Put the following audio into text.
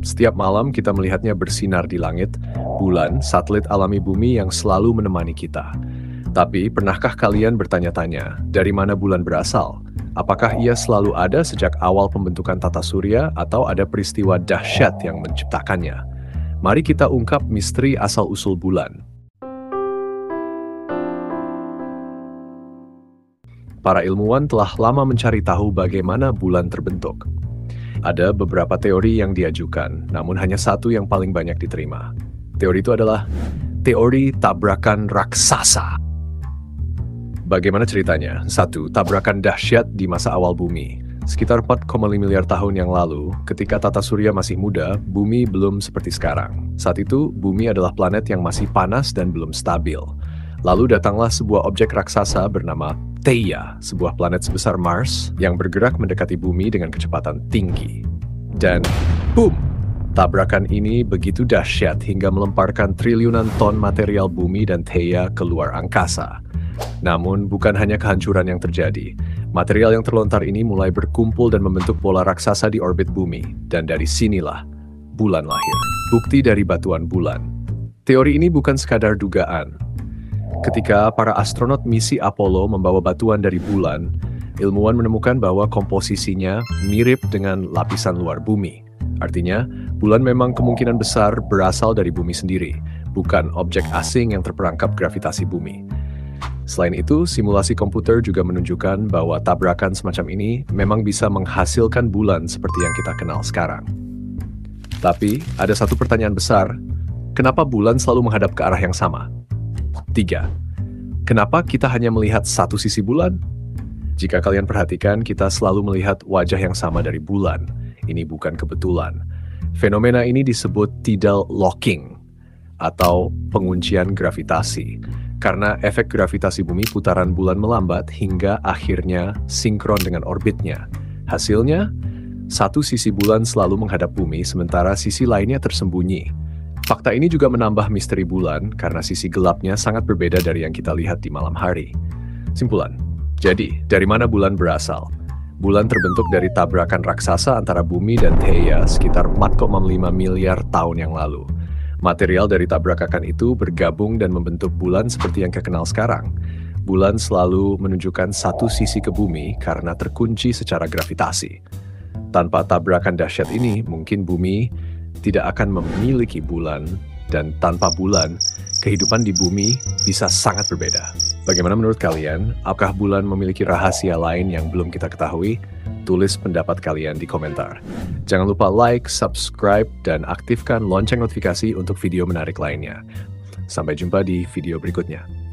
Setiap malam kita melihatnya bersinar di langit, bulan, satelit alami bumi yang selalu menemani kita. Tapi, pernahkah kalian bertanya-tanya, dari mana bulan berasal? Apakah ia selalu ada sejak awal pembentukan tata surya atau ada peristiwa dahsyat yang menciptakannya? Mari kita ungkap misteri asal-usul bulan. Para ilmuwan telah lama mencari tahu bagaimana bulan terbentuk. Ada beberapa teori yang diajukan, namun hanya satu yang paling banyak diterima. Teori itu adalah teori tabrakan raksasa. Bagaimana ceritanya? 1. Tabrakan dahsyat di masa awal bumi. Sekitar 4,5 miliar tahun yang lalu, ketika tata surya masih muda, bumi belum seperti sekarang. Saat itu, bumi adalah planet yang masih panas dan belum stabil. Lalu datanglah sebuah objek raksasa bernama Theia, sebuah planet sebesar Mars yang bergerak mendekati bumi dengan kecepatan tinggi. Dan boom! Tabrakan ini begitu dahsyat hingga melemparkan triliunan ton material bumi dan Theia ke luar angkasa. Namun, bukan hanya kehancuran yang terjadi. Material yang terlontar ini mulai berkumpul dan membentuk bola raksasa di orbit bumi. Dan dari sinilah bulan lahir. Bukti dari batuan bulan. Teori ini bukan sekadar dugaan. Ketika para astronot misi Apollo membawa batuan dari bulan, ilmuwan menemukan bahwa komposisinya mirip dengan lapisan luar bumi. Artinya, bulan memang kemungkinan besar berasal dari bumi sendiri, bukan objek asing yang terperangkap gravitasi bumi. Selain itu, simulasi komputer juga menunjukkan bahwa tabrakan semacam ini memang bisa menghasilkan bulan seperti yang kita kenal sekarang. Tapi, ada satu pertanyaan besar, kenapa bulan selalu menghadap ke arah yang sama? 3. Kenapa kita hanya melihat satu sisi bulan? Jika kalian perhatikan, kita selalu melihat wajah yang sama dari bulan. Ini bukan kebetulan. Fenomena ini disebut tidal locking atau penguncian gravitasi. Karena efek gravitasi bumi, putaran bulan melambat hingga akhirnya sinkron dengan orbitnya. Hasilnya, satu sisi bulan selalu menghadap bumi sementara sisi lainnya tersembunyi. Fakta ini juga menambah misteri bulan karena sisi gelapnya sangat berbeda dari yang kita lihat di malam hari. Simpulan. Jadi, dari mana bulan berasal? Bulan terbentuk dari tabrakan raksasa antara bumi dan Theia sekitar 4,5 miliar tahun yang lalu. Material dari tabrakan itu bergabung dan membentuk bulan seperti yang kita kenal sekarang. Bulan selalu menunjukkan satu sisi ke bumi karena terkunci secara gravitasi. Tanpa tabrakan dahsyat ini, mungkin bumi tidak akan memiliki bulan, dan tanpa bulan, kehidupan di bumi bisa sangat berbeda. Bagaimana menurut kalian? Apakah bulan memiliki rahasia lain yang belum kita ketahui? Tulis pendapat kalian di komentar. Jangan lupa like, subscribe, dan aktifkan lonceng notifikasi untuk video menarik lainnya. Sampai jumpa di video berikutnya.